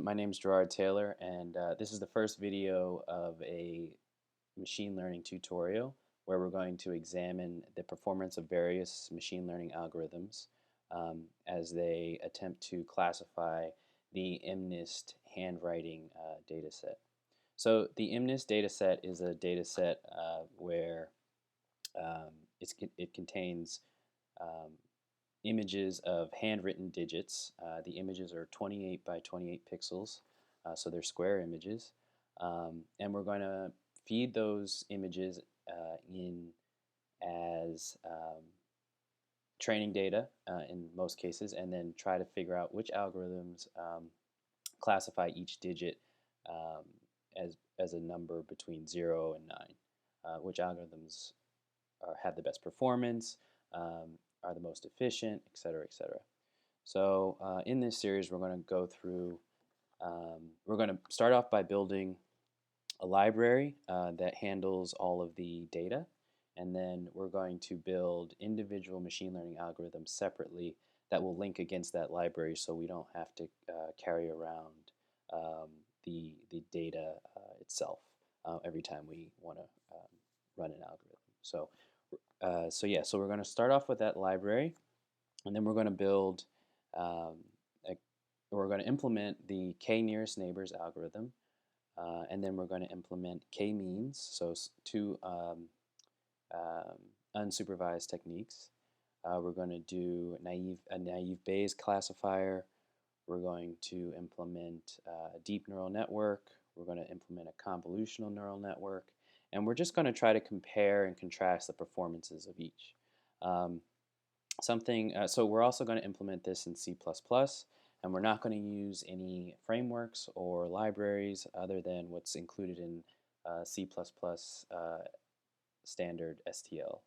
My name is Gerard Taylor, and this is the first video of a machine learning tutorial where we're going to examine the performance of various machine learning algorithms as they attempt to classify the MNIST handwriting dataset. So the MNIST dataset is a dataset where um, it contains um, images of handwritten digits. The images are 28 by 28 pixels, so they're square images. And we're going to feed those images in as training data in most cases, and then try to figure out which algorithms classify each digit um, as a number between 0 and 9. Which algorithms have the best performance, are the most efficient, etc., etc. So in this series, we're going to go through, we're going to start off by building a library that handles all of the data, and then we're going to build individual machine learning algorithms separately that will link against that library so we don't have to carry around um, the data itself every time we want to run an algorithm. So we're going to start off with that library, and then we're going to build, um, a, we're going to implement the k-nearest neighbors algorithm, and then we're going to implement k-means, so two unsupervised techniques. We're going to do a naive Bayes classifier. We're going to implement a deep neural network. We're going to implement a convolutional neural network. And we're just going to try to compare and contrast the performances of each. Um, so we're also going to implement this in C++, and we're not going to use any frameworks or libraries other than what's included in C++ standard STL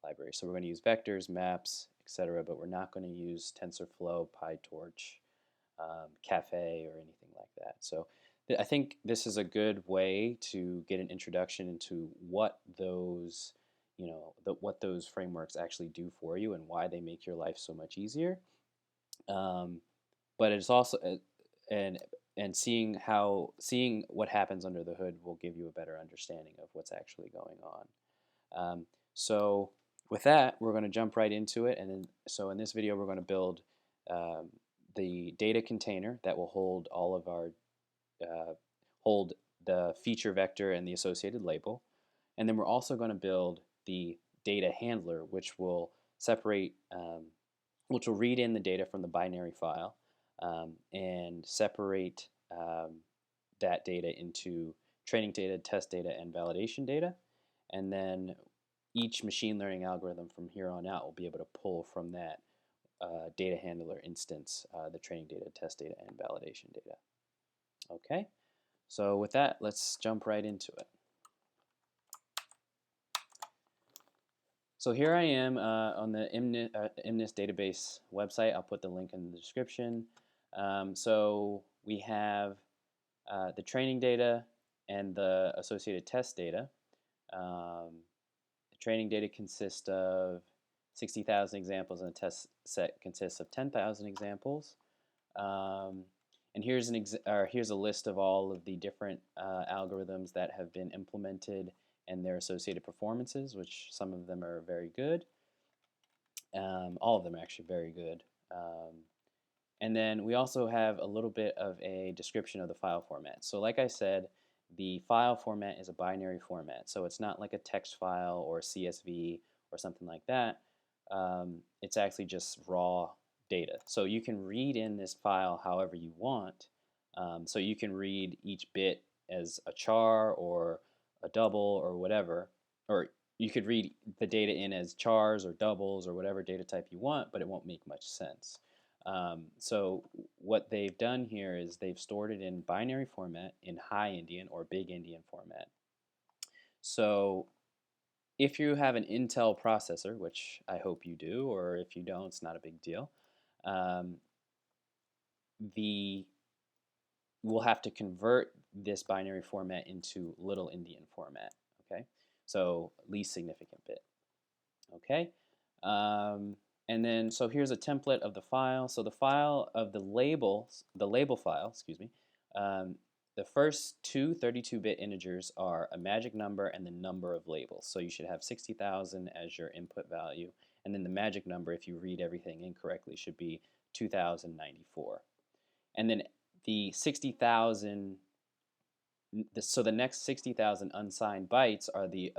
library. So we're going to use vectors, maps, etc., but we're not going to use TensorFlow, PyTorch, Cafe, or anything like that. So I think this is a good way to get an introduction into what those, what those frameworks actually do for you and why they make your life so much easier. Um, but it's also and seeing what happens under the hood will give you a better understanding of what's actually going on. So with that, we're going to jump right into it. And then, so in this video, we're going to build um, the data container that will hold all of our hold the feature vector and the associated label. And then we're also going to build the data handler, which will separate, which will read in the data from the binary file and separate that data into training data, test data, and validation data. And then each machine learning algorithm from here on out will be able to pull from that data handler instance the training data, test data, and validation data. Okay, so with that, let's jump right into it. So here I am on the MNIST database website. I'll put the link in the description. So we have the training data and the associated test data. The training data consists of 60,000 examples, and the test set consists of 10,000 examples. And here's here's a list of all of the different algorithms that have been implemented and their associated performances, which some of them are very good. All of them are actually very good. And then we also have a little bit of a description of the file format. So like I said, the file format is a binary format. So it's not like a text file or CSV or something like that. It's actually just raw data. So you can read in this file however you want. So you can read each bit as a char or a double or whatever, or you could read the data in as chars or doubles or whatever data type you want, but it won't make much sense. So what they've done here is they've stored it in binary format in high Indian or big Indian format. So if you have an Intel processor, which I hope you do, or if you don't, it's not a big deal, um, we'll have to convert this binary format into Little Indian format. Okay, so least significant bit. Okay. And then, so here's a template of the file. So the file of the label file, excuse me, Um, the first two 32-bit integers are a magic number and the number of labels. So you should have 60,000 as your input value. And then the magic number, if you read everything incorrectly, should be 2094. And then the 60,000, so the next 60,000 unsigned bytes are the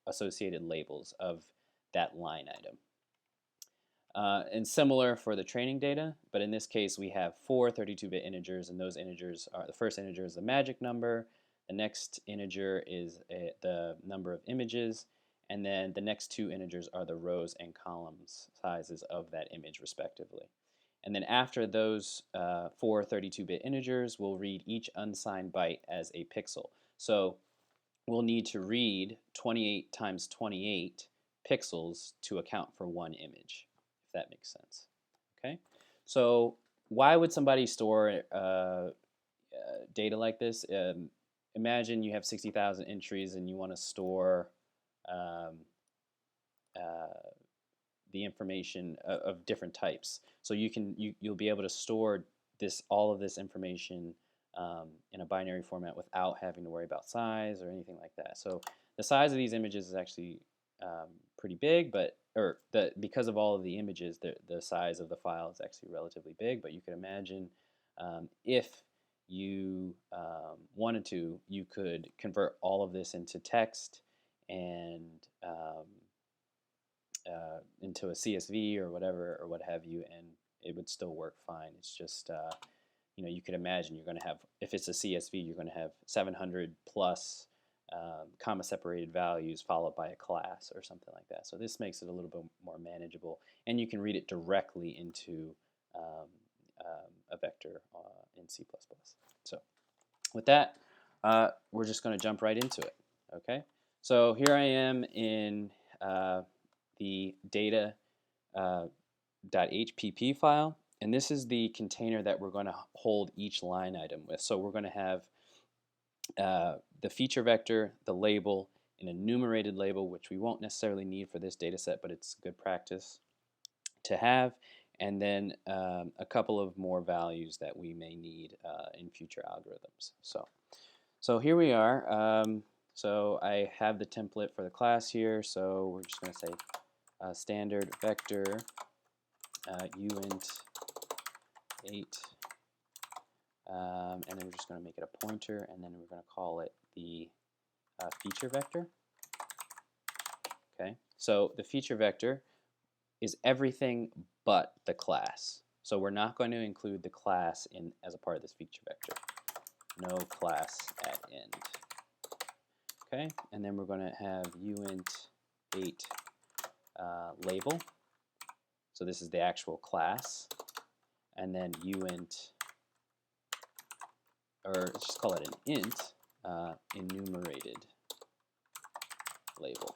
associated labels of that line item. And similar for the training data, but in this case we have four 32-bit integers, and those integers are, the first integer is the magic number, the next integer is the number of images, and then the next two integers are the rows and columns sizes of that image respectively. And then after those four 32-bit integers, we'll read each unsigned byte as a pixel. So we'll need to read 28 times 28 pixels to account for one image, if that makes sense. Okay, so why would somebody store data like this? Imagine you have 60,000 entries and you want to store the information of different types. So you'll be able to store all of this information in a binary format without having to worry about size or anything like that. So the size of these images is actually pretty big, but because of all of the images, the size of the file is actually relatively big. But you can imagine if you wanted to, you could convert all of this into text and into a CSV or whatever or what have you, and it would still work fine. It's just you could imagine you're going to have, if it's a CSV, you're going to have 700 plus comma separated values followed by a class or something like that. So this makes it a little bit more manageable, and you can read it directly into a vector in C++. So with that, we're just going to jump right into it. Okay, so here I am in the data.hpp file, and this is the container that we're going to hold each line item with. So we're going to have the feature vector, the label, an enumerated label, which we won't necessarily need for this data set, but it's good practice to have, and then a couple of more values that we may need in future algorithms. So here we are. So I have the template for the class here, so we're just going to say standard vector uint 8, and then we're just going to make it a pointer, and then we're going to call it the feature vector. Okay, so the feature vector is everything but the class. So we're not going to include the class as a part of this feature vector. No class at end. Okay, and then we're going to have uint 8 label. So this is the actual class, and then uint, or let's just call it an int, enumerated label.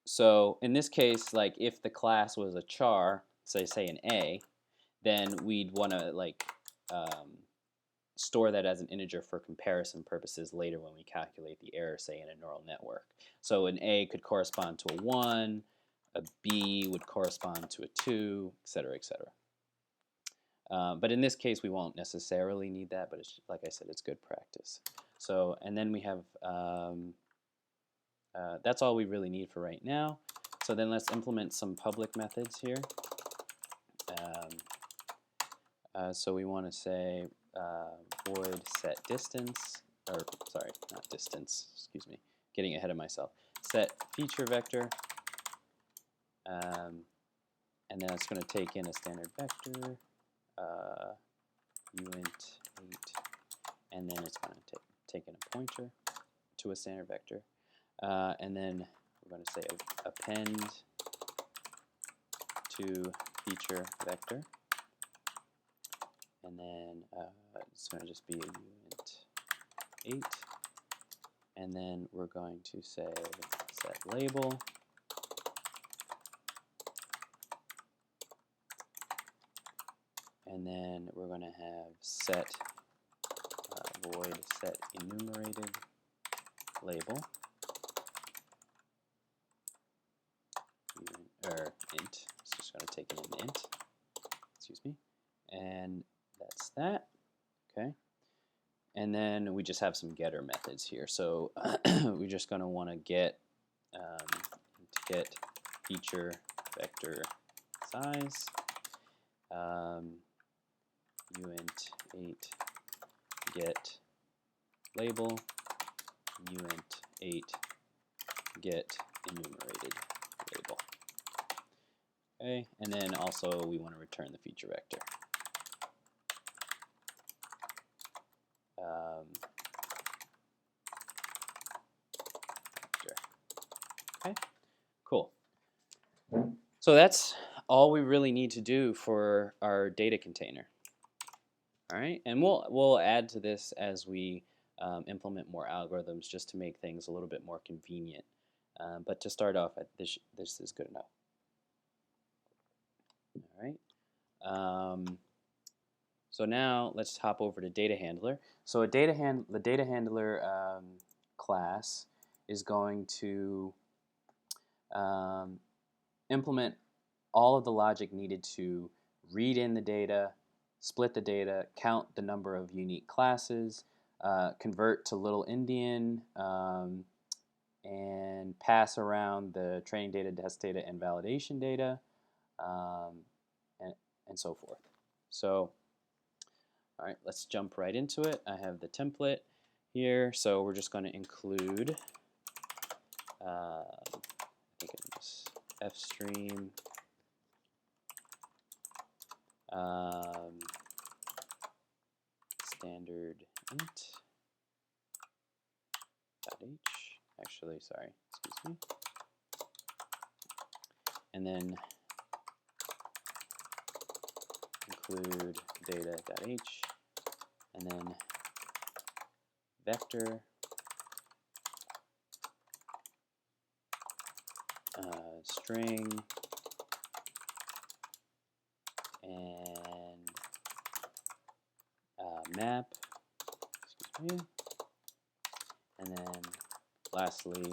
So in this case, like if the class was a char, say an A, then we'd want to store that as an integer for comparison purposes later when we calculate the error, say in a neural network. So an A could correspond to a 1, a B would correspond to a 2, etc., etc. But in this case, we won't necessarily need that, but it's, like I said, it's good practice. So, and then we have, that's all we really need for right now. So then let's implement some public methods here. So we want to say void set distance, or sorry, not distance, excuse me, getting ahead of myself. Set feature vector, and then it's going to take in a standard vector, uint 8, and then it's going to take in a pointer to a standard vector, and then we're going to say append to feature vector, and then it's going to just be a uint 8, and then we're going to say set label, and then we're going to have set void set enumerated label, or int. It's just going to take in an int, excuse me, and that's that. Okay, and then we just have some getter methods here. So we're just going to want to get feature vector size, uint8 get label, uint8 get enumerated label. Okay, and then also we want to return the feature vector. Okay, cool. So that's all we really need to do for our data container. All right, and we'll add to this as we implement more algorithms, just to make things a little bit more convenient. But to start off, this is good enough. All right. So now let's hop over to data handler. So the data handler class is going to implement all of the logic needed to read in the data, split the data, count the number of unique classes, convert to Little Endian, and pass around the training data, test data, and validation data, and so forth. So, all right, let's jump right into it. I have the template here, so we're just going to include, I think it was fstream standard int .h. Actually, sorry, excuse me. And then include data.h, and then vector string and map, excuse me, and then lastly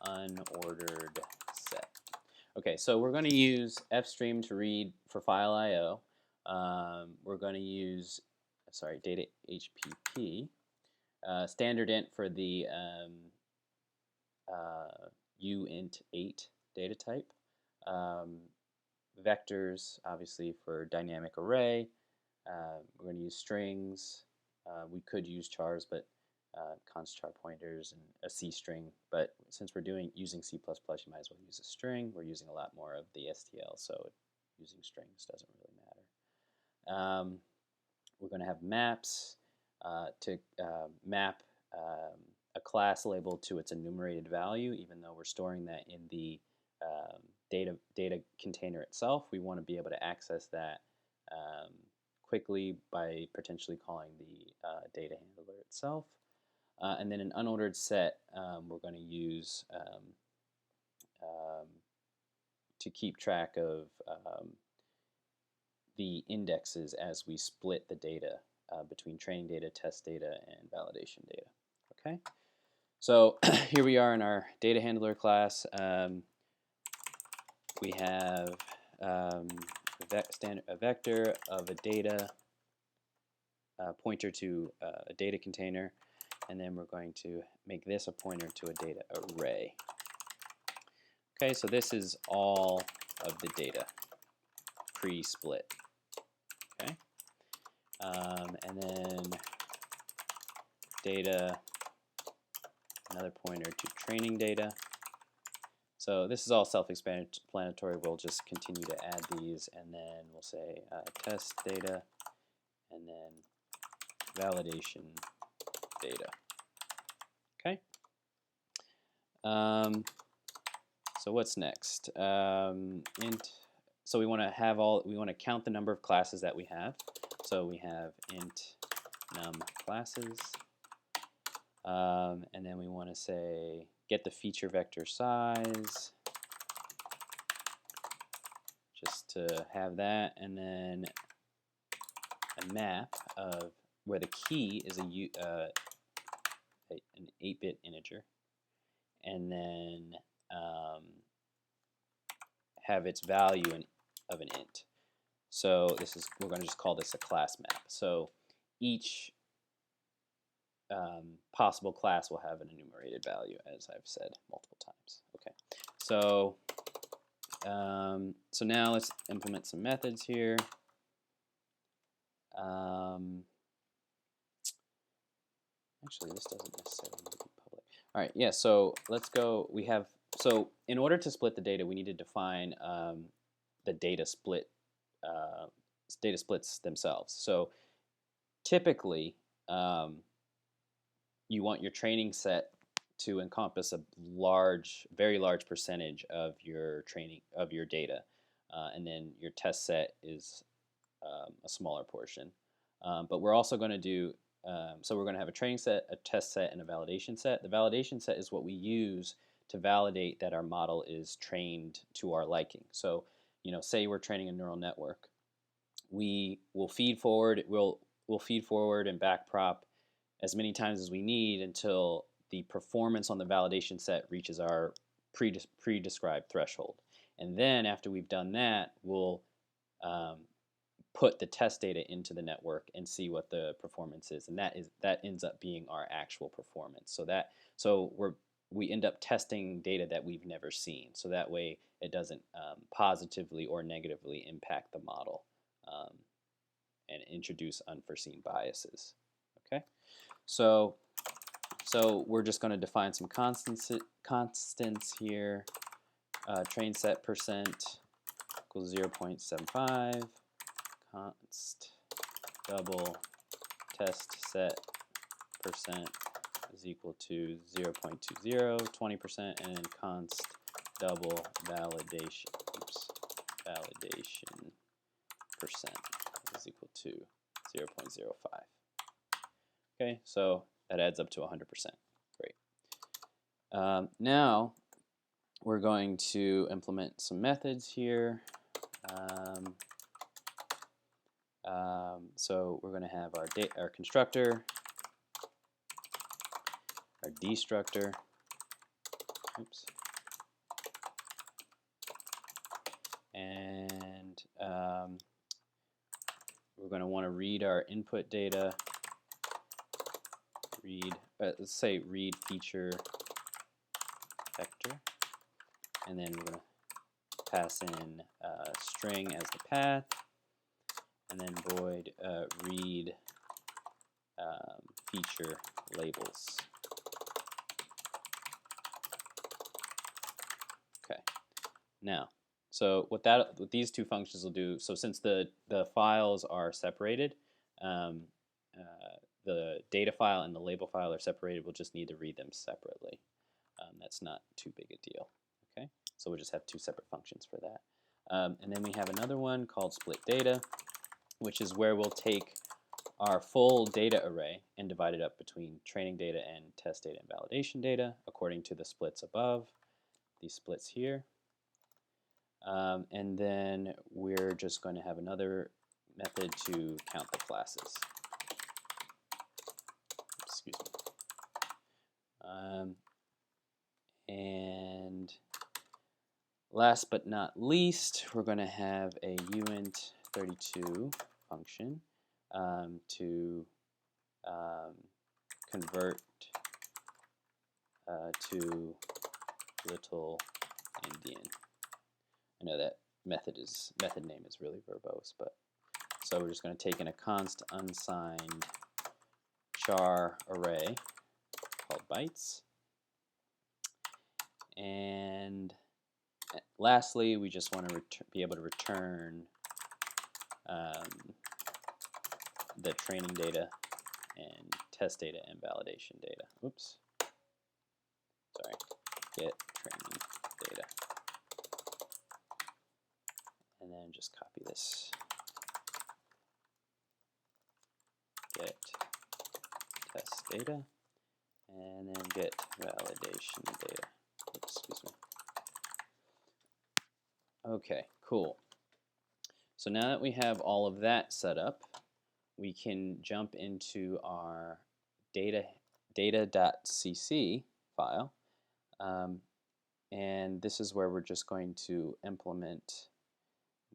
unordered set. Okay, so we're going to use fstream to read for file I/O. We're going to use, sorry, data HPP, standard int for the uint8 data type, vectors obviously for dynamic array. We're going to use strings. We could use chars, but const char pointers and a C string, but since we're using C++, you might as well use a string. We're using a lot more of the STL, so using strings doesn't really matter. We're going to have maps to map a class label to its enumerated value, even though we're storing that in the data container itself. We want to be able to access that quickly by potentially calling the data handler itself. And then an unordered set we're going to use to keep track of the indexes as we split the data between training data, test data, and validation data. Okay, so here we are in our data handler class. We have a vector of a data pointer to a data container, and then we're going to make this a pointer to a data array. Okay, so this is all of the data pre-split. Okay, and then data, another pointer to training data. So this is all self-explanatory. We'll just continue to add these, and then we'll say test data, and then validation data. Okay. So what's next? So we want to count the number of classes that we have. So we have int num classes, and then we want to say get the feature vector size, just to have that, and then a map of where the key is an 8-bit integer, and then have its value of an int. So we're going to just call this a class map. So each possible class will have an enumerated value, as I've said multiple times. Okay, so so now let's implement some methods here. Actually, this doesn't necessarily need to be public. All right, yeah, so let's go. So in order to split the data, we need to define the data splits themselves. So typically, you want your training set to encompass a very large percentage of your data, and then your test set is a smaller portion. But we're also going to do so we're going to have a training set, a test set, and a validation set. The validation set is what we use to validate that our model is trained to our liking. So, say we're training a neural network, we will feed forward. We'll feed forward and backprop as many times as we need until the performance on the validation set reaches our pre-described threshold. And then after we've done that, we'll put the test data into the network and see what the performance is, and that ends up being our actual performance. So we end up testing data that we've never seen, so that way it doesn't positively or negatively impact the model and introduce unforeseen biases. Okay, so we're just going to define some constants here. Train set percent equals 0.75. Const double test set percent is equal to 0.20, 20%, and then const double validation percent is equal to 0.05. Okay, so that adds up to 100%. Great. Now we're going to implement some methods here. So we're going to have our constructor, our destructor, and we're going to want to read our input data. Let's say read feature vector, and then we're going to pass in string as the path, and then void read feature labels. Okay. Now, so what these two functions will do. So since the files are separated, the data file and the label file are separated, we'll just need to read them separately. That's not too big a deal. Okay. So we'll just have two separate functions for that. And then we have another one called split data, which is where we'll take our full data array and divide it up between training data and test data and validation data according to the splits above, these splits here. And then we're just going to have another method to count the classes. Excuse me. And last but not least, we're going to have a uint32 function to convert to little Indian. I know that method name is really verbose, but so we're just going to take in a const unsigned char array called bytes, and lastly, we just want to be able to return the training data and test data and validation data. Oops. Sorry. Get training data. And then just copy this. Get test data. And then get validation data. Oops, excuse me. Okay, cool. So now that we have all of that set up, we can jump into our data.cc file, and this is where we're just going to implement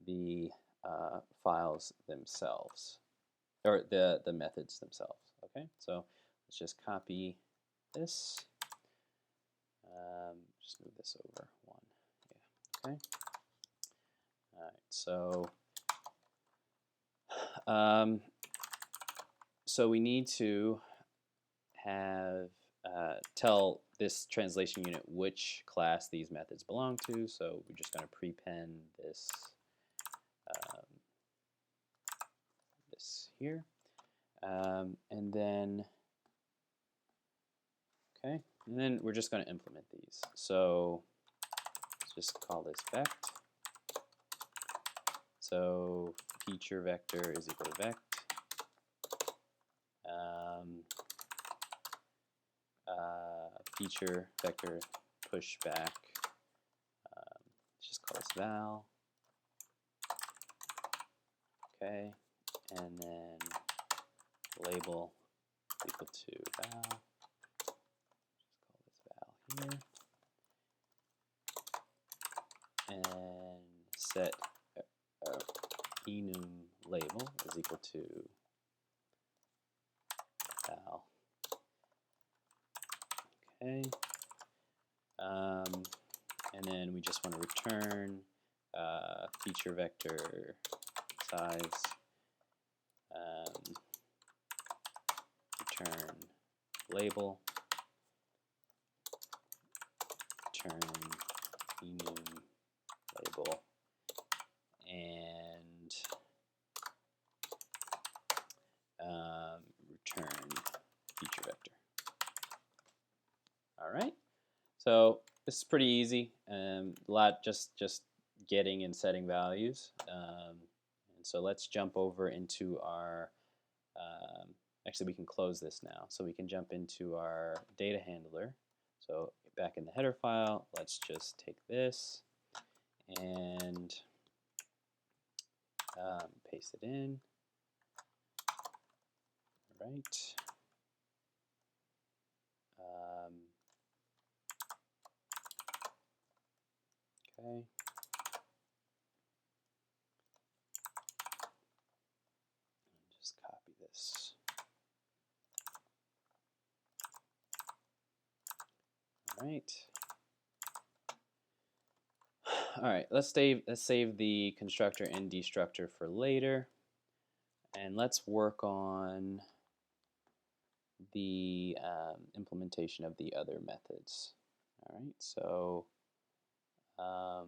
the files themselves. or the methods themselves. Okay, so let's just copy this. Just move this over one. Yeah. Okay. All right. So we need to have tell this translation unit which class these methods belong to. So we're just going to prepend this this here, and then okay, and then we're just going to implement these. So let's just call this vect. So feature vector is equal to vect. Feature vector pushback. Let's just call this val. Okay, and then label equal to val. Just call this val here, and set enum label is equal to val. Okay, and then we just want to return feature vector size, return label, return enum label, and return feature vector. All right, so this is pretty easy. A lot just getting and setting values. And so let's jump over into our. Actually, we can close this now, so we can jump into our data handler. So back in the header file, let's just take this and paste it in. All right. Okay. Just copy this. All right. All right. Let's save the constructor and destructor for later, and let's work on the implementation of the other methods. All right. So. All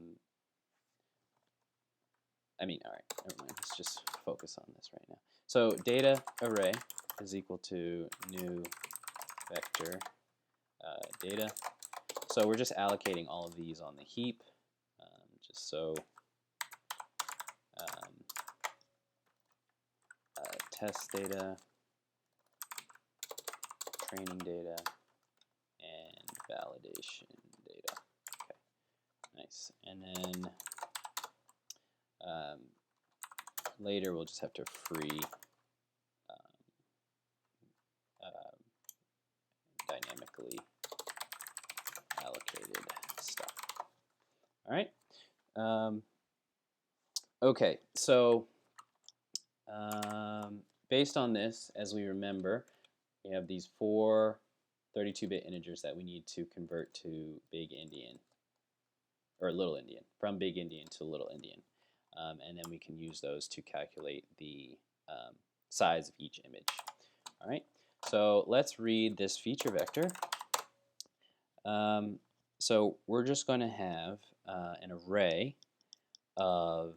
right, never mind. Let's just focus on this right now. So data array is equal to new vector data. So we're just allocating all of these on the heap, just so test data, training data, and validation data. Okay, nice. And then later we'll just have to free dynamically allocated stuff. All right. Okay, so based on this, as we remember, we have these four 32-bit integers that we need to convert to Big Endian, or Little Endian, from Big Endian to Little Endian. And then we can use those to calculate the size of each image. All right, so let's read this feature vector. So we're just going to have an array of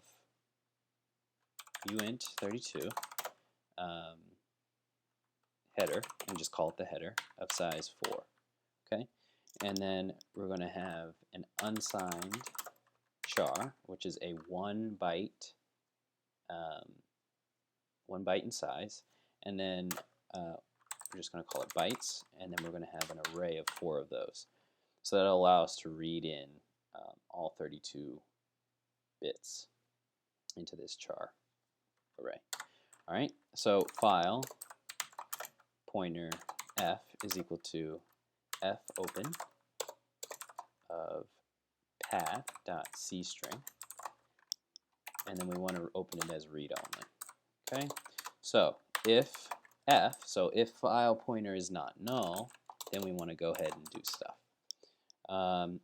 uint32 header, and just call it the header, of size 4. Okay, and then we're going to have an unsigned char, which is a 1 byte in size, and then we're just going to call it bytes, and then we're going to have an array of 4 of those. So that'll allow us to read in all 32 bits into this char array. All right, so file pointer f is equal to f open of path.cstring, and then we want to open it as read only. Okay, so if f, so if file pointer is not null, then we want to go ahead and do stuff.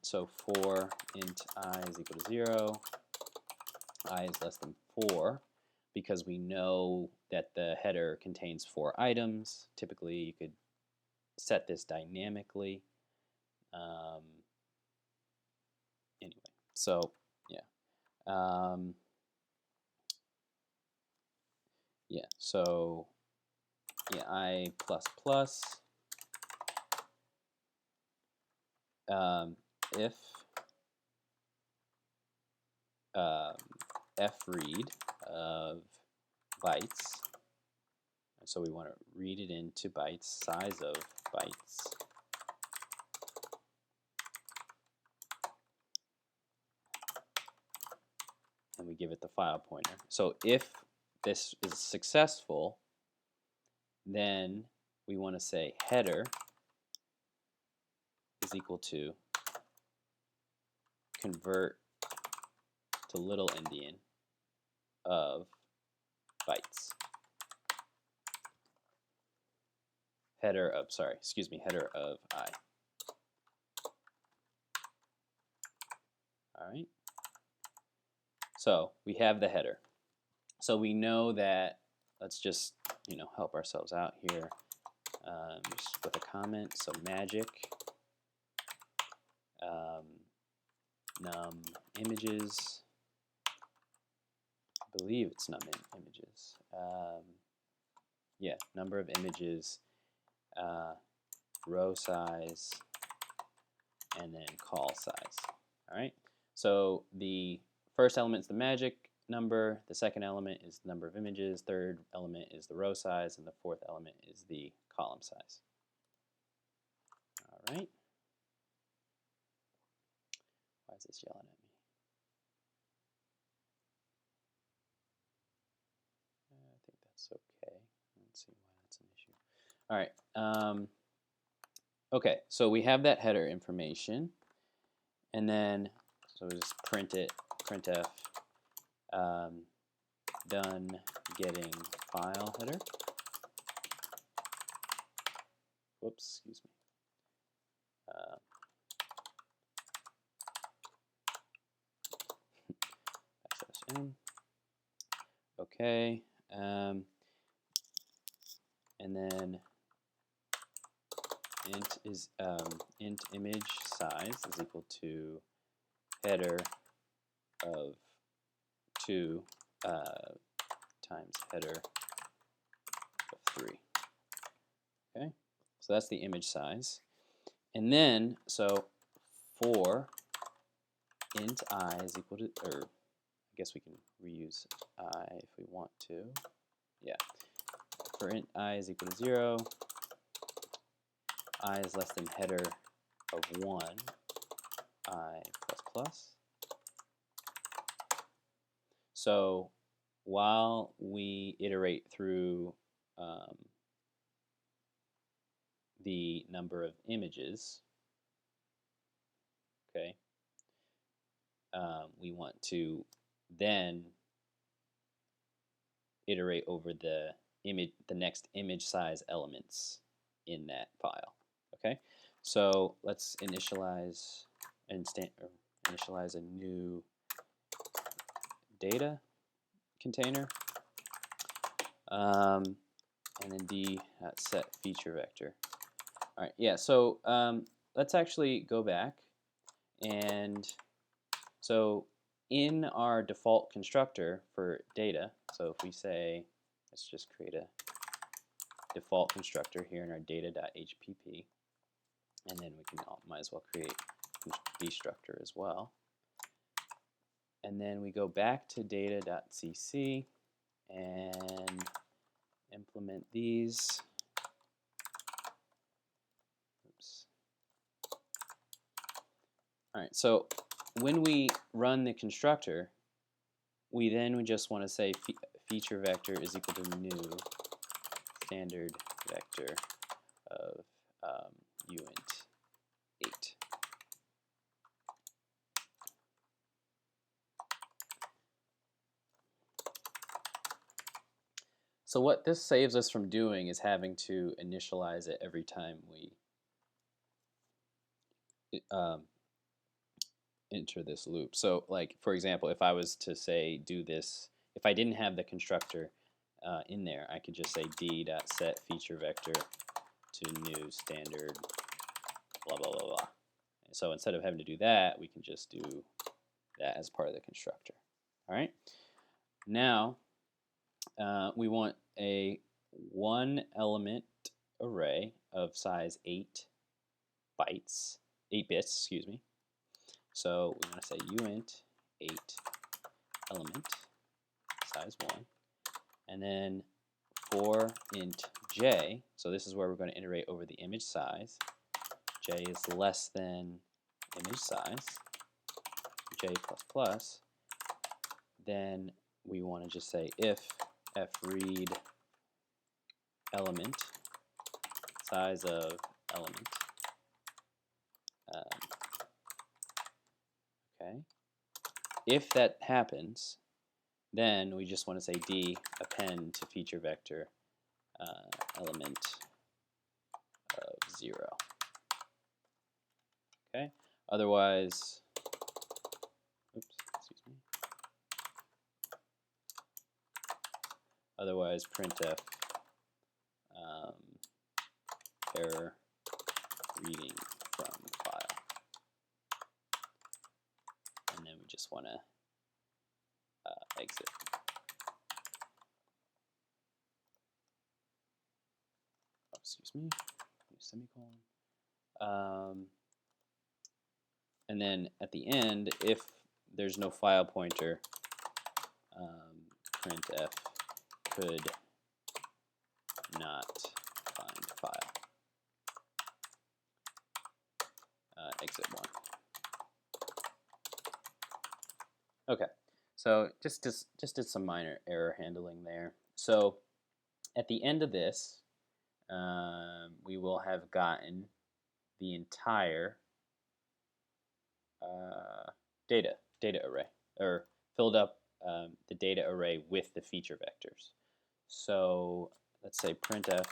So for int I is equal to 0, I is less than 4, because we know that the header contains 4 items. Typically, you could set this dynamically. Anyway, so yeah. So yeah, I plus plus if fread of bytes, so we want to read it into bytes, size of bytes, and we give it the file pointer. So if this is successful, then we want to say header is equal to convert to little endian of bytes. Header of I. All right. So we have the header. So we know that, let's just help ourselves out here just with a comment. So magic num images. I believe it's num images. Yeah, number of images, row size, and then call size. All right. So the first element is the magic number, the second element is the number of images, third element is the row size, and the fourth element is the column size. All right. Why is this yelling at me? I think that's okay. Let's see why that's an issue. All right. Okay, so we have that header information, and then so we just print it, printf done getting file header. Whoops, excuse me. \n. Okay, and then int image size is equal to header of 2 times header of 3. Okay, so that's the image size. And then, so for int I is equal to, or I guess we can reuse I if we want to. Yeah, for int I is equal to 0, I is less than header of 1, I plus plus. So while we iterate through the number of images, okay, we want to then iterate over the next image size elements in that file. Okay, so let's initialize a new data container, and then d.set feature vector. All right, yeah. So let's actually go back, and so in our default constructor for data, so if we say, let's just create a default constructor here in our data.hpp, and then we can might as well create destructor as well. And then we go back to data.cc and implement these. Oops. All right, so when we run the constructor, we just want to say feature vector is equal to new standard vector of uint 8. So So what this saves us from doing is having to initialize it every time we um, enter this loop. So like, for example, if I was to say do this, if I didn't have the constructor in there, I could just say d.set feature vector to new standard blah blah blah blah. And so instead of having to do that, we can just do that as part of the constructor. All right. Now we want a one element array of size 8 bits, excuse me. So we want to say uint 8 element size 1, and then for int j, so this is where we're going to iterate over the image size. J is less than image size, j plus plus. Then we want to just say if fread element size of element. Okay. If that happens, then we just want to say d append to feature vector element of 0. Okay. Otherwise, oops, excuse me. Otherwise, printf error reading from file, and then we just want to exit. Oh, excuse me. Semicolon. And then at the end, if there's no file pointer, printf could not find file. Exit 1. Okay, so just did some minor error handling there. So at the end of this, we will have gotten the entire data array, or filled up the data array with the feature vectors. So let's say printf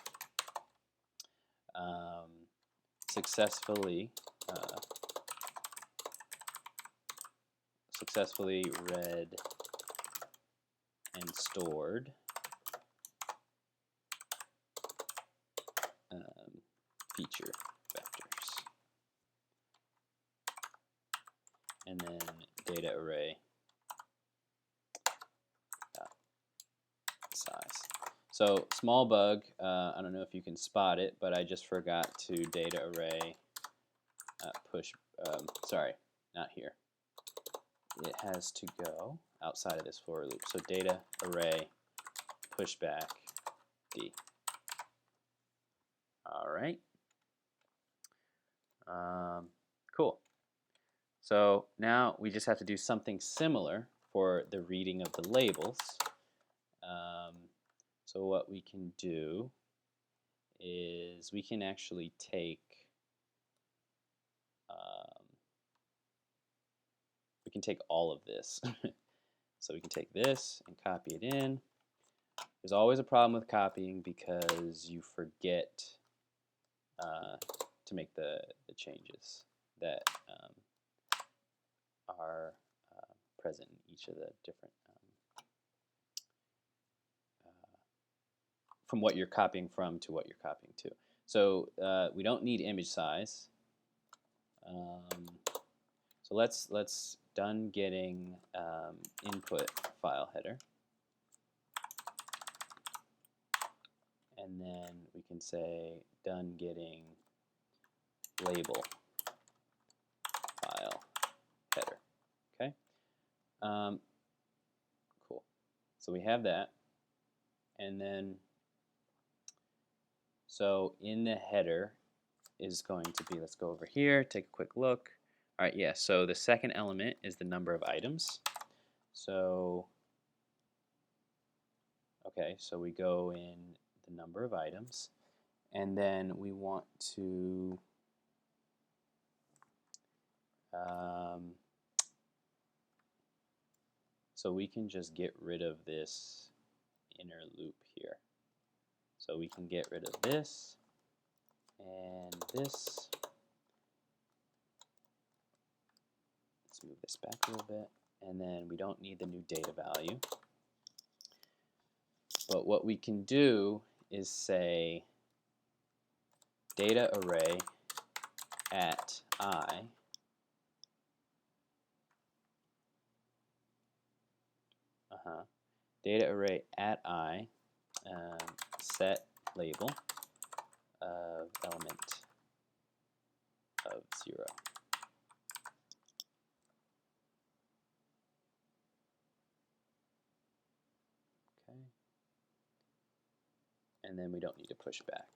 successfully read and stored feature vectors, and then data array size. So small bug, I don't know if you can spot it, but I just forgot to data array push, sorry, not here. It has to go outside of this for loop. So data array pushback D. All right. Cool. So now we just have to do something similar for the reading of the labels. So what we can do is we can actually take all of this. So we can take this and copy it in. There's always a problem with copying because you forget to make the changes that are present in each of the different from what you're copying from to what you're copying to. So we don't need image size. So let's done getting input file header, and then we can say done getting label file header. Okay. Cool. So we have that, and then so in the header is going to be, let's go over here, take a quick look. All right, yeah, so the second element is the number of items. So, okay, so we go in the number of items, and then we want to so we can just get rid of this inner loop here. So we can get rid of this and this. Let's move this back a little bit. And then we don't need the new data value. But what we can do is say data array at I data array at I set label of element of 0. Okay. And then we don't need to push back.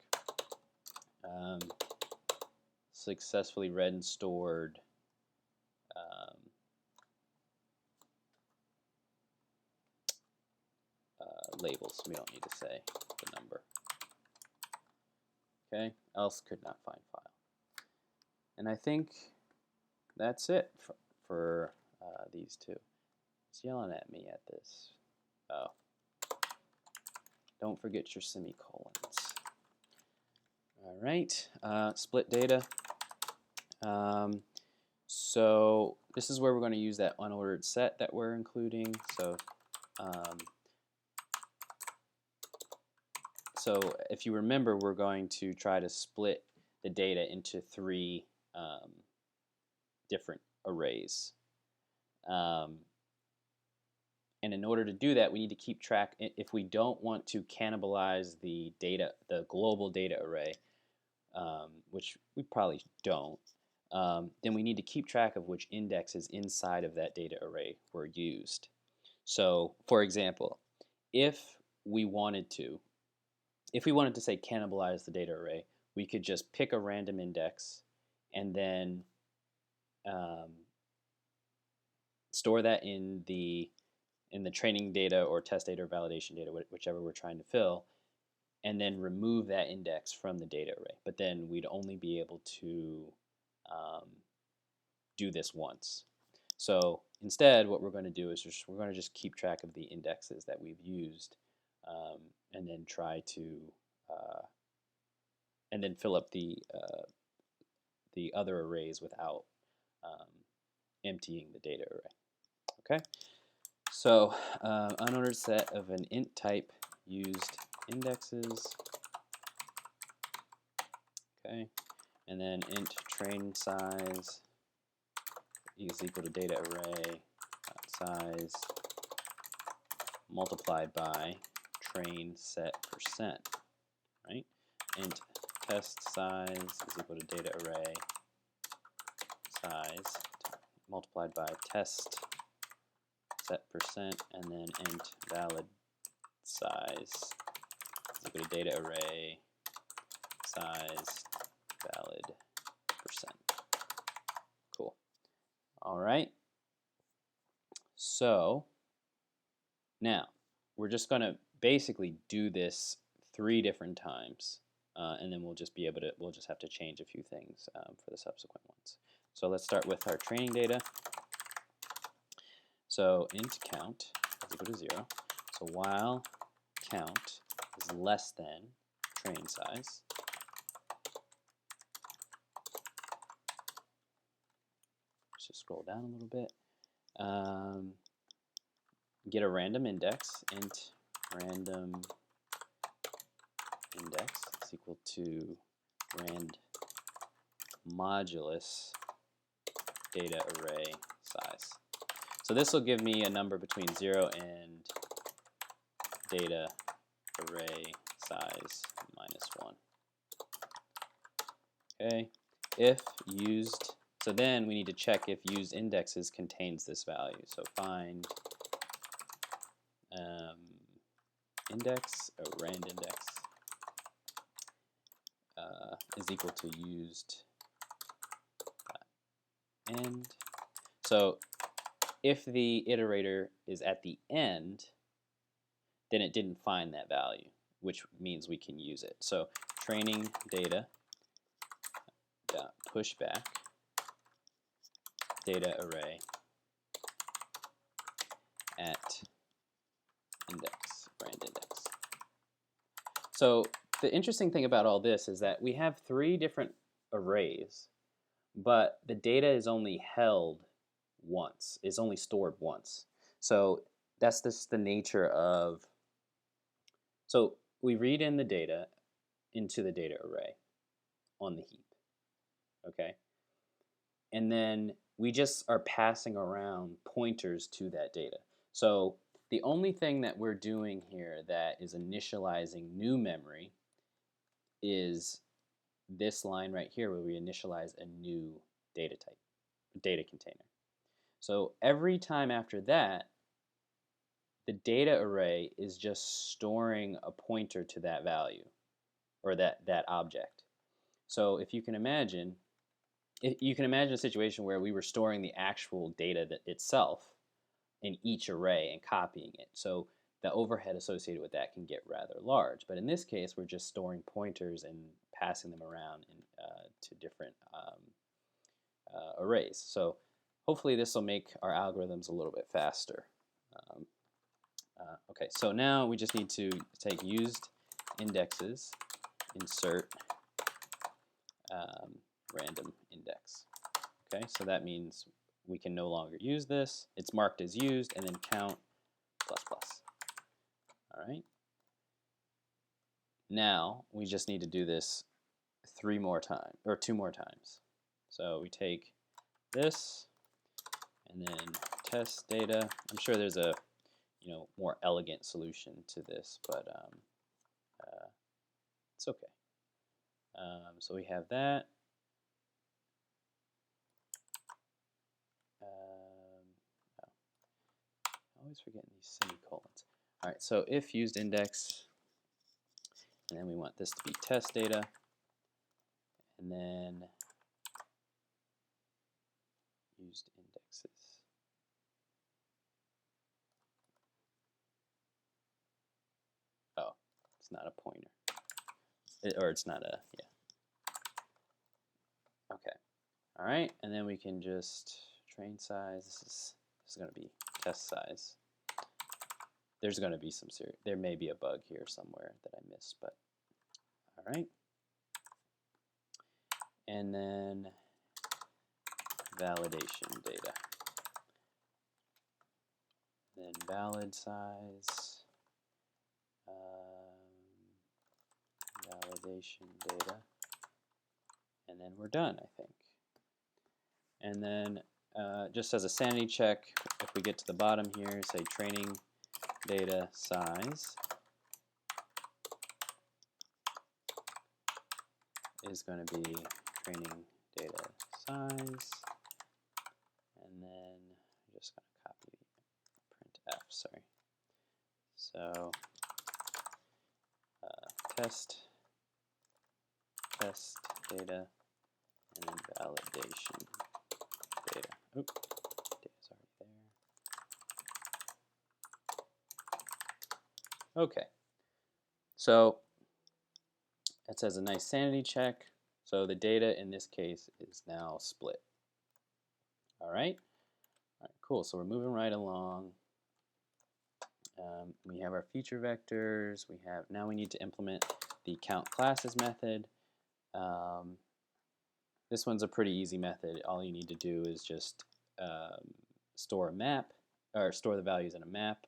Successfully read and stored labels. We don't need to say the number. Okay, else could not find file. And I think that's it for these two. It's yelling at me at this. Oh. Don't forget your semicolons. All right, split data. So this is where we're going to use that unordered set that we're including. So if you remember, we're going to try to split the data into 3 different arrays. And in order to do that, we need to keep track. If we don't want to cannibalize the global data array, which we probably don't, then we need to keep track of which indexes inside of that data array were used. So, for example, if we wanted to say cannibalize the data array, we could just pick a random index and then store that in the training data or test data or validation data, whichever we're trying to fill, and then remove that index from the data array. But then we'd only be able to do this once. So instead, what we're going to do is we're going to just keep track of the indexes that we've used, and then try to and then fill up the other arrays without emptying the data array. Okay. So unordered set of an int type used indexes. Okay, and then int train size is equal to data array size multiplied by train set %. Right? Int test size is equal to data array size multiplied by test set %, and then int valid size is equal to data array size valid %. Cool. All right. So now we're just going to basically do this 3 different times, and then we'll just have to change a few things for the subsequent ones. So let's start with our training data. So int count is equal to 0. So while count is less than train size, let's just scroll down a little bit. Get a random index. Int random index is equal to rand modulus data array size. So this will give me a number between 0 and data array size -1. Okay, if used, so then we need to check if used indexes contains this value. So find index, rand index is equal to used end. So if the iterator is at the end, then it didn't find that value, which means we can use it. So training data dot pushback data array at index, rand index. So the interesting thing about all this is that we have 3 different arrays, but the data is only held once, is only stored once. So that's just the nature of, so we read in the data into the data array on the heap, okay? And then we just are passing around pointers to that data. So the only thing that we're doing here that is initializing new memory is this line right here where we initialize a new data type, data container. So every time after that, the data array is just storing a pointer to that value or that object. So if you can imagine, a situation where we were storing the actual data itself in each array and copying it. So the overhead associated with that can get rather large. But in this case, we're just storing pointers and passing them around to different arrays. So hopefully this will make our algorithms a little bit faster. Okay, so now we just need to take used indexes, insert random index. Okay, so that means we can no longer use this. It's marked as used, and then count plus plus. All right. Now we just need to do this 2 more times. So we take this and then test data. I'm sure there's a more elegant solution to this, but it's okay. So we have that. Oh, I always forget these semicolons. All right, so if used index, and then we want this to be test data, and then used indexes. Oh, it's not a pointer. Or it's not a, yeah. Okay. All right, and then we can just train size. This is going to be test size. There's going to be there may be a bug here somewhere that I missed, but all right. And then validation data. Then valid size, validation data, and then we're done, I think. And then just as a sanity check, if we get to the bottom here, say training data size is going to be training data size, and then I'm just going to copy printf, sorry. So test data, and then validation data. Oop, data's already there. Okay. So it says a nice sanity check. So the data in this case is now split. All right. All right, cool. So we're moving right along. We have our feature vectors. Now we need to implement the count classes method. This one's a pretty easy method. All you need to do is just store a map, or store the values in a map.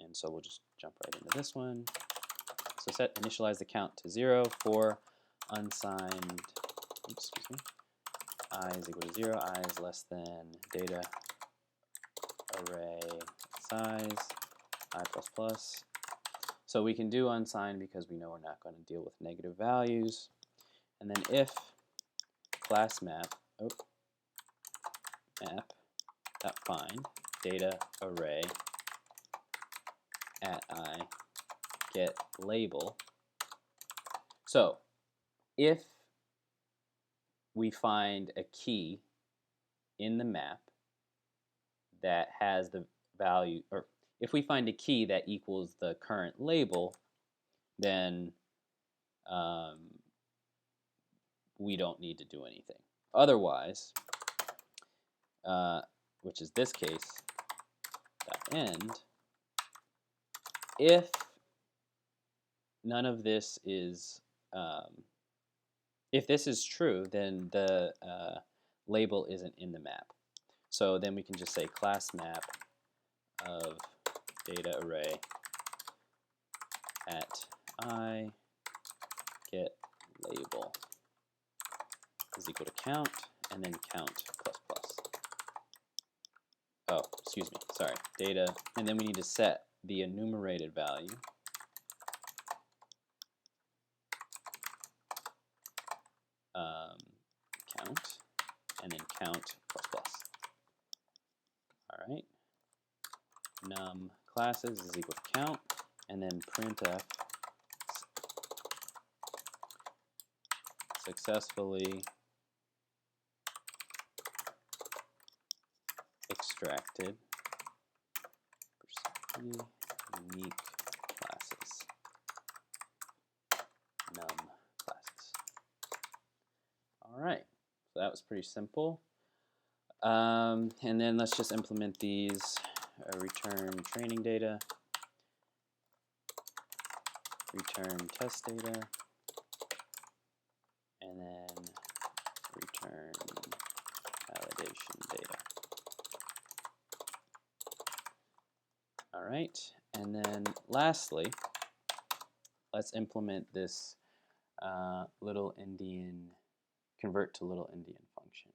And so we'll just jump right into this one. So initialize the count to 0 for unsigned, excuse me, I is equal to 0, I is less than data array size, I plus plus. So we can do unsigned because we know we're not going to deal with negative values. And then if class map, find data array at I get label. So if we find a key in the map that has the value, or if we find a key that equals the current label, then we don't need to do anything. Otherwise, which is this case, .end, if none of this is, if this is true, then the label isn't in the map. So then we can just say class map of data array at I get label is equal to count, and then count plus plus. Oh, excuse me, sorry, data, and then we need to set the enumerated value count, and then count plus plus. All right, num classes is equal to count, and then printf successfully extracted unique classes, num classes. All right, so that was pretty simple. And then let's just implement these. Return training data, return test data, and then return validation data. All right, and then lastly, let's implement this little Indian, convert to little Indian function.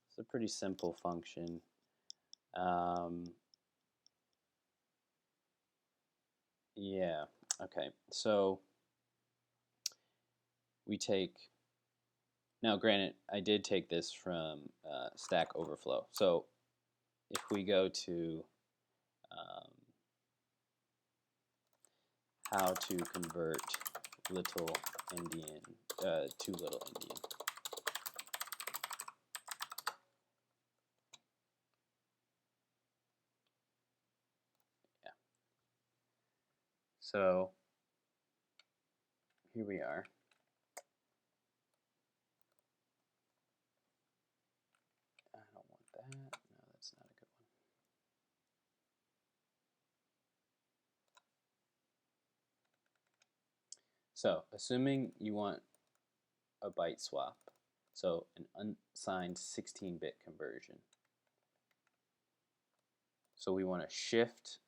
It's a pretty simple function. Yeah, okay, so we take, now granted, I did take this from Stack Overflow. So if we go to how to convert little Indian to little Indian. Yeah. So here we are. I don't want that. No, that's not a good one. So assuming you want a byte swap, so an unsigned 16-bit conversion. So we want to shift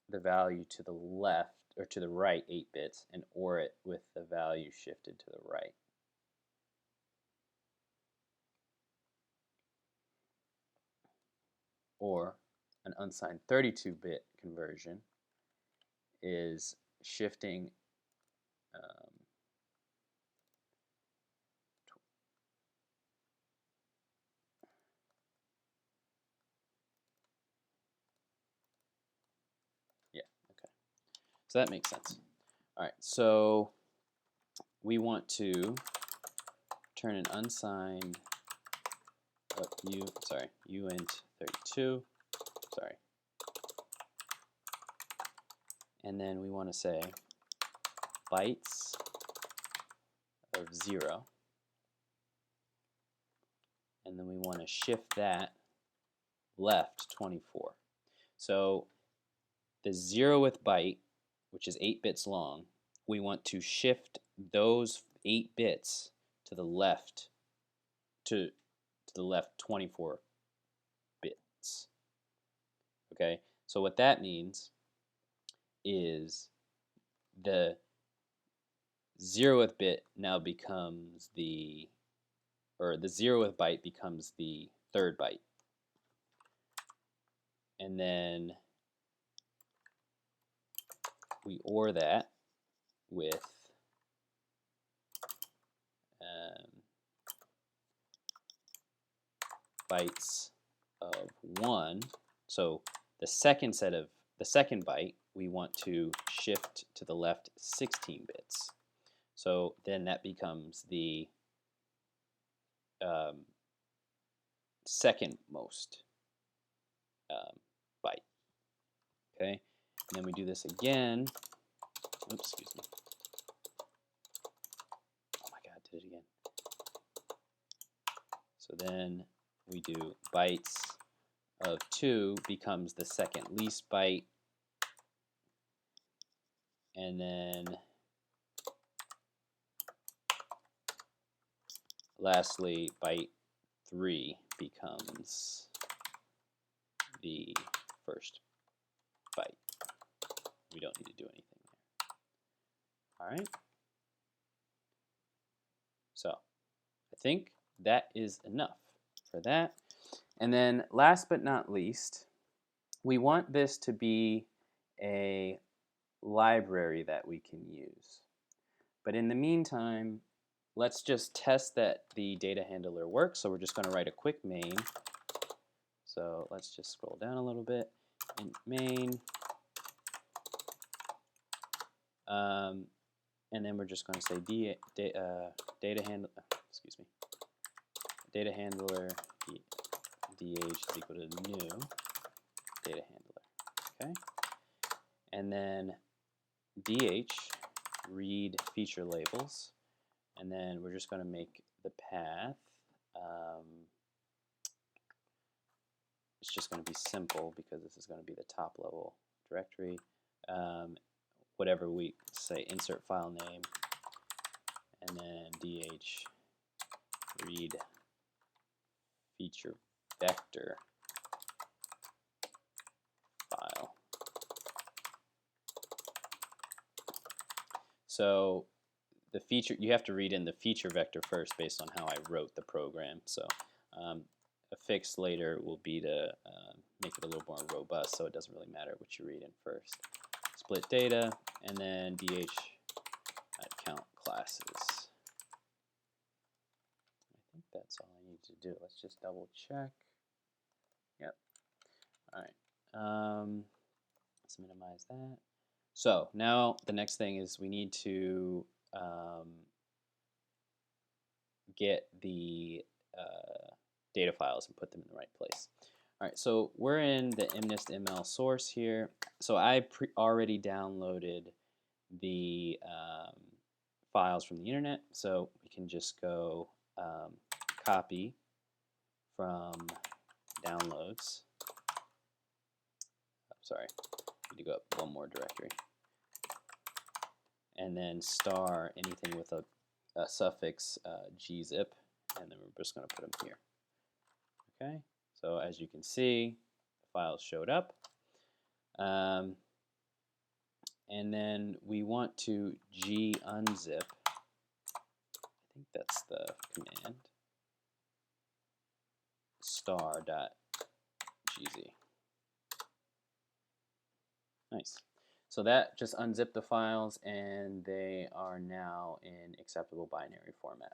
the value to the left, or to the right 8 bits, and OR it with the value shifted to the right. Or an unsigned 32-bit conversion is shifting yeah, okay. So that makes sense. All right, so we want to turn an unsigned uint 32, sorry. And then we want to say bytes of 0. And then we want to shift that left 24. So the 0th byte, which is 8 bits long, we want to shift those 8 bits to the left, to the left 24 bits. Okay, so what that means is the 0th bit now becomes the, or the 0th byte becomes the 3rd byte. And then we OR that with bytes of 1. So the second byte we want to shift to the left 16 bits. So then that becomes the second most byte. Okay, and then we do this again. Oops, excuse me. Oh my God, did it again. So then we do bytes of 2 becomes the second least byte, and then lastly, byte 3 becomes the first byte. We don't need to do anything there. All right. So I think that is enough for that. And then last but not least, we want this to be a library that we can use. But in the meantime, let's just test that the data handler works. So we're just going to write a quick main. So let's just scroll down a little bit. In main. And then we're just going to say data handler dh is equal to new data handler. Okay, and then dh read feature labels, and then we're just going to make the path. It's just going to be simple because this is going to be the top level directory. Whatever we say, insert file name, and then dh read feature vector file. So the feature, you have to read in the feature vector first based on how I wrote the program. So a fix later will be to make it a little more robust, so it doesn't really matter what you read in first. Split data, and then dh count classes. I think that's all I need to do. Let's just double check. Yep. All right. Let's minimize that. So now the next thing is we need to get the data files and put them in the right place. All right, so we're in the MNIST ML source here. So I already downloaded the files from the internet, so we can just go copy from downloads. Sorry, need to go up one more directory. And then star anything with a suffix gzip, and then we're just going to put them here. Okay, so as you can see, the files showed up. And then we want to gunzip. I think that's the command. Star.gz. Nice. So that just unzipped the files, and they are now in acceptable binary format.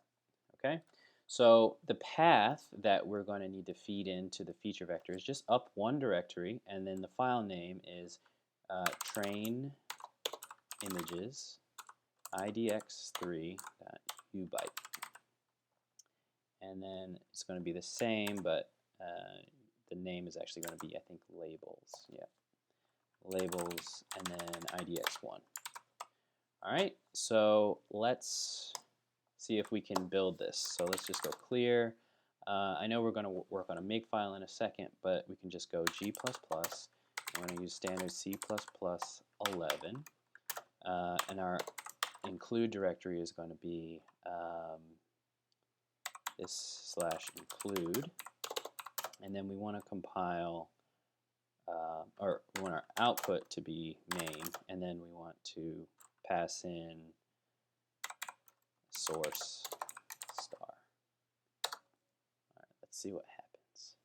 Okay. So the path that we're going to need to feed into the feature vector is just up one directory, and then the file name is train images idx3.ubyte. And then it's going to be the same, but the name is actually going to be, I think, labels. Yeah, labels, and then idx1. All right, so let's see if we can build this. So let's just go clear. I know we're going to work on a makefile in a second, but we can just go G++. We're going to use standard C++11. And our include directory is going to be this /include. And then we want to compile, or we want our output to be main, and then we want to pass in source star. All right, let's see what happens.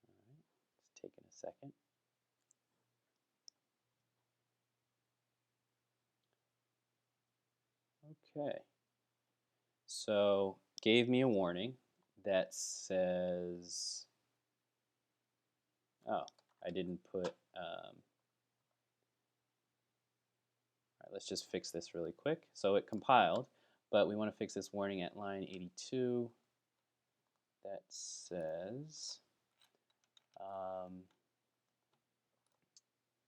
All right, it's taking a second. Okay, so gave me a warning that says, oh, I didn't put, all right, let's just fix this really quick. So it compiled, but we want to fix this warning at line 82 that says,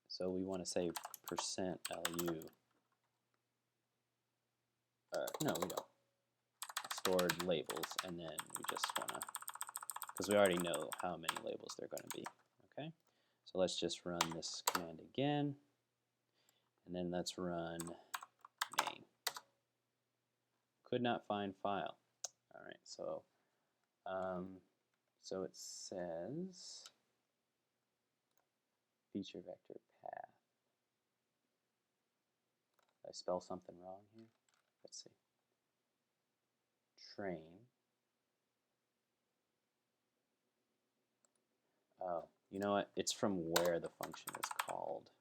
so we want to say %lu. No, we don't. Stored labels, and then we just want to, because we already know how many labels they're going to be. Okay, so let's just run this command again, and then let's run main. Could not find file. All right, so so it says feature vector path. Did I spell something wrong here? Let's see. Train. Oh, you know what? It's from where the function is called.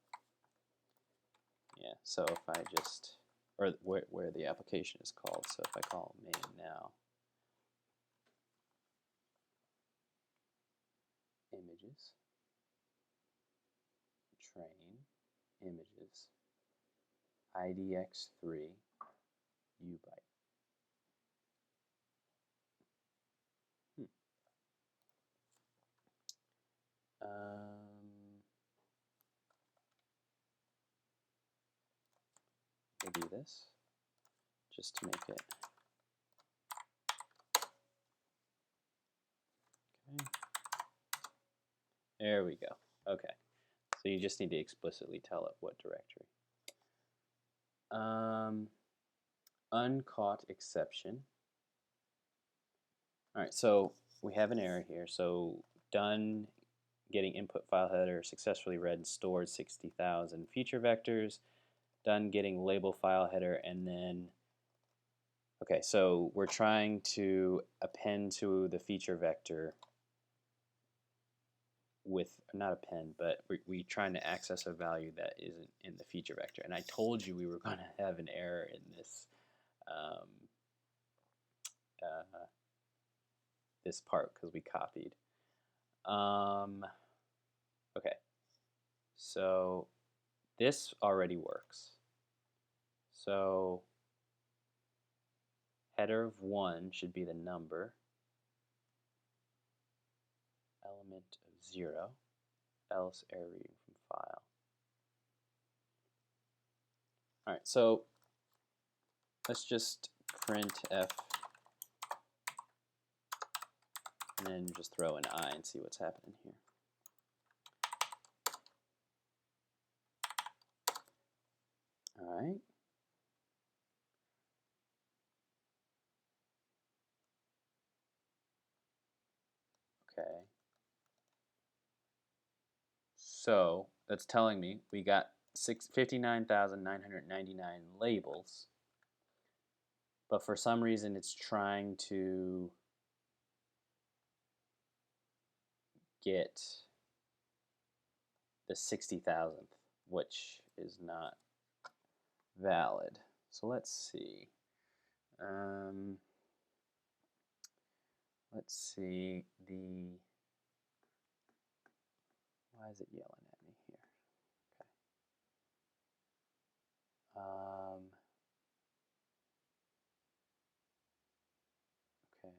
Yeah, so if I just, or where the application is called. So if I call main now, images, train, images, IDX3, ubyte. We'll do this just to make it. Okay. There we go. Okay. So you just need to explicitly tell it what directory. Uncaught exception. All right, so we have an error here. So done getting input file header successfully read and stored 60,000 feature vectors. Done getting label file header, and then okay, so we're trying to append to the feature vector with, not append, but we're trying to access a value that isn't in the feature vector. And I told you we were going to have an error in this this part because we copied. Okay, so this already works. So header of 1 should be the number, element of 0, else error reading from file. All right, so let's just print f and then just throw an I and see what's happening here. All right. Okay. So that's telling me we got 59,999 labels, but for some reason it's trying to get the 60,000th, which is not valid. So let's see. Let's see the. Why is it yelling at me here? Okay. Okay.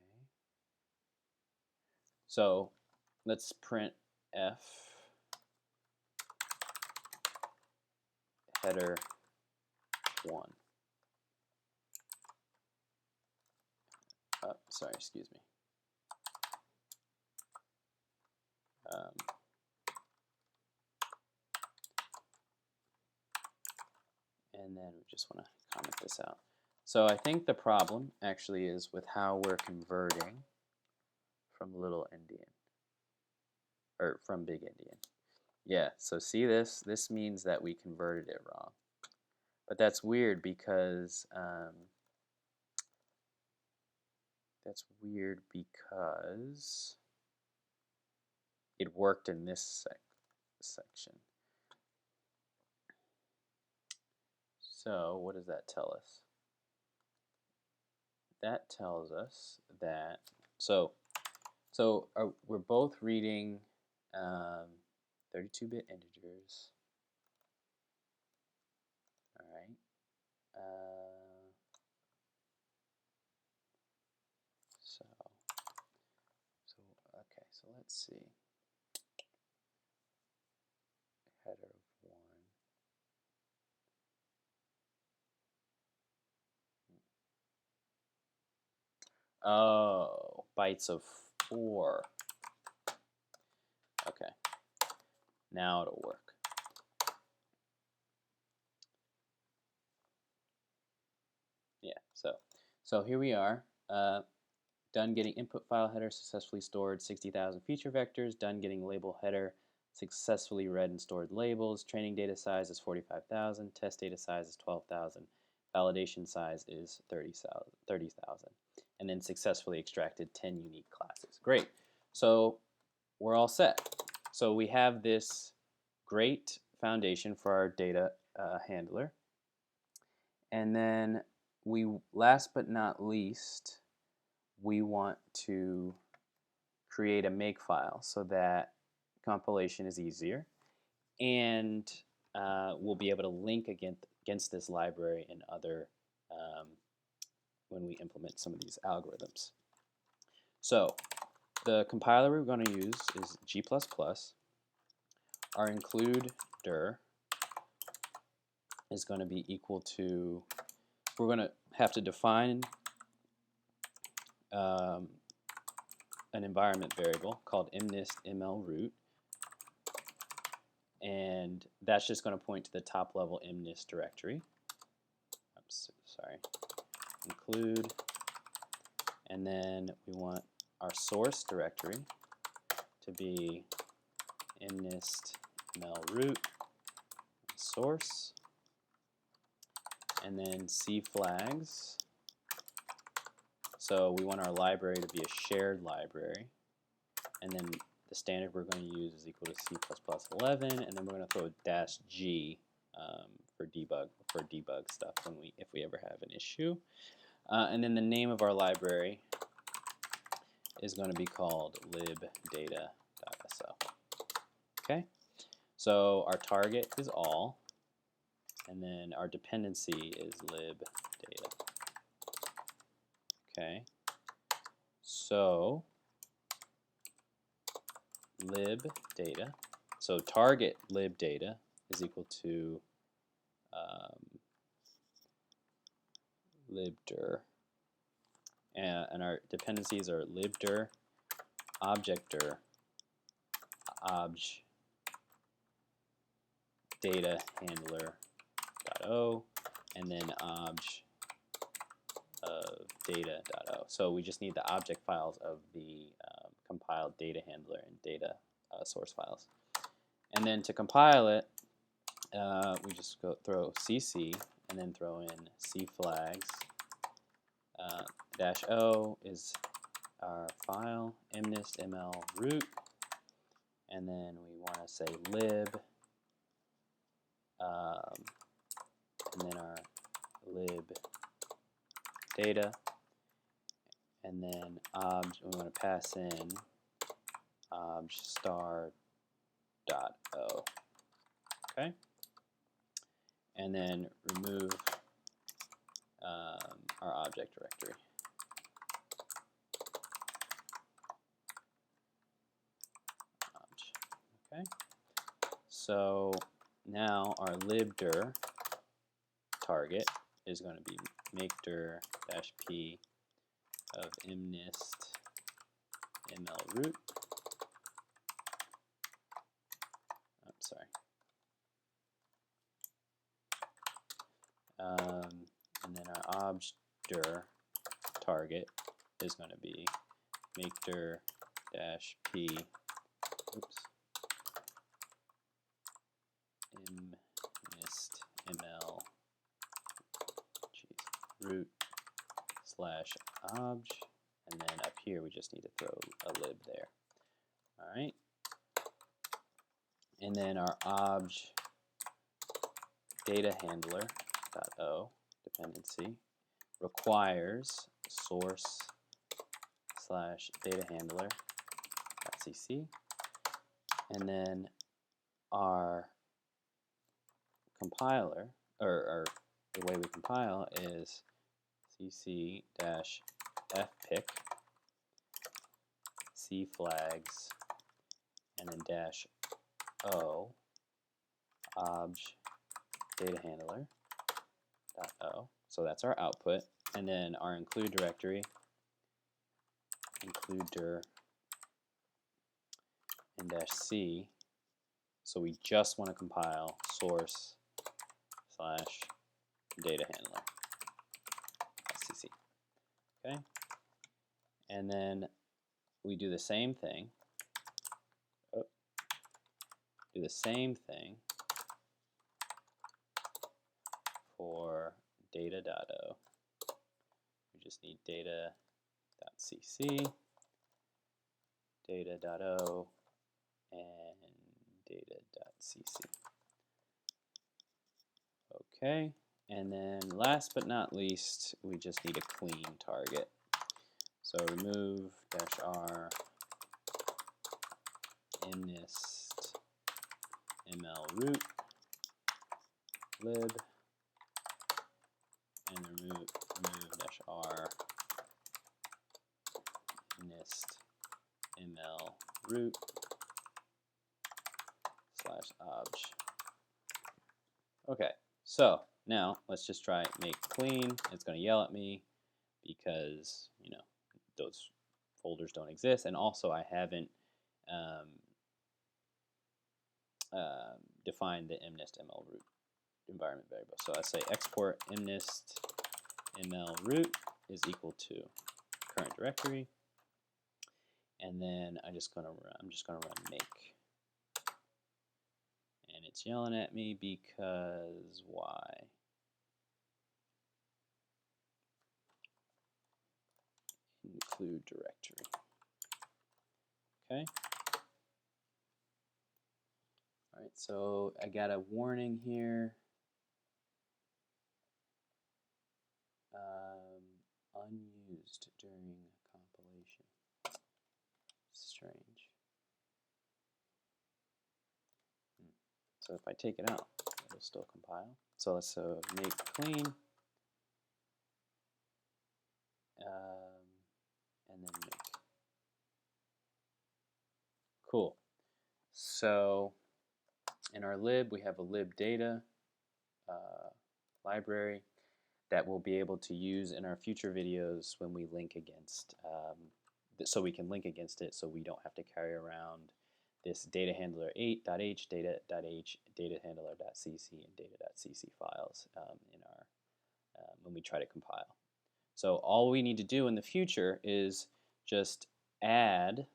So let's print f header 1. Oh, sorry, excuse me. And then we just want to comment this out. So I think the problem actually is with how we're converting from little endian, or from big endian. Yeah, so see this? This means that we converted it wrong. But that's weird because it worked in this section. So what does that tell us? That tells us that we're both reading 32-bit integers. All right. Okay. So let's see. Header of 1. Oh, bytes of 4. Okay. Now it'll work. Yeah. So here we are, done getting input file header, successfully stored 60,000 feature vectors, done getting label header, successfully read and stored labels, training data size is 45,000, test data size is 12,000, validation size is 30,000, and then successfully extracted 10 unique classes. Great. So we're all set. So we have this great foundation for our data handler. And then last but not least, we want to create a makefile so that compilation is easier, and we'll be able to link against this library and other when we implement some of these algorithms. So the compiler we're going to use is G++. Our include dir is going to be equal to, we're going to have to define an environment variable called MNIST ML-root, and that's just going to point to the top level MNIST directory. Oops, sorry. Include, and then we want our source directory to be MNIST ML-root source, and then C flags. So we want our library to be a shared library, and then the standard we're going to use is equal to C++11, and then we're going to throw a -G for debug stuff if we ever have an issue. And then the name of our library is going to be called libdata.so. Okay, so our target is all, and then our dependency is libdata. Okay, so libdata, so target libdata is equal to libdir, and our dependencies are libdir, objectdir, obj data handler.o, and then obj of data.o. So we just need the object files of the compiled data handler and data source files. And then to compile it, we just throw cc and then throw in C flags. -o is our file, MNIST ML-root, and then we want to say lib, and then our lib data, and then we want to pass in obj star dot o. Okay, and then remove our object directory. Okay, so now our libdir target is going to be makedir-p of MNIST ML-root. I'm sorry. And then our objdir target is going to be makedir-p, MNIST ML root / obj, and then up here we just need to throw a lib there. All right, and then our obj data handler.o dependency requires source / data handler.cc, and then our compiler, or the way we compile is cc-fpic C flags and then -o obj data handler.o. So that's our output, and then our include directory, include dir and -c. So we just want to compile source / data handler.cc. Okay, and then we do the same thing. Oh, do the same thing for data.o. We just need data.cc, data.o, and data.cc. Okay, and then last but not least, we just need a clean target. So remove -r MNIST ML root lib, and remove -r MNIST ML root /obj. Okay, so now let's just try make clean. It's going to yell at me because, you know, those folders don't exist, and also I haven't defined the MNIST ML root environment variable. So I say export MNIST ML root is equal to current directory, and then I'm just gonna run make, and it's yelling at me because why? Include directory. Okay. All right. So I got a warning here. Unused during compilation. Strange. So if I take it out, it'll still compile. So let's make clean, and then make. Cool. So in our lib, we have a lib data library that we'll be able to use in our future videos when we link against, so we can link against it, so we don't have to carry around this data handler 8.h, data.h, data handler.cc, and data.cc files in our when we try to compile. So all we need to do in the future is just add.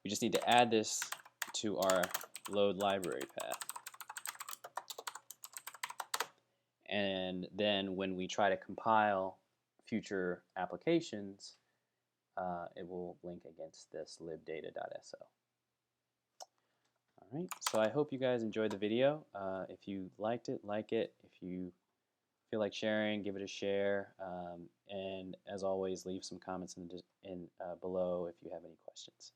We just need to add this to our load library path. And then when we try to compile future applications, it will link against this libdata.so. All right, so I hope you guys enjoyed the video. If you liked it, like it. If you feel like sharing, give it a share. And as always, leave some comments below if you have any questions.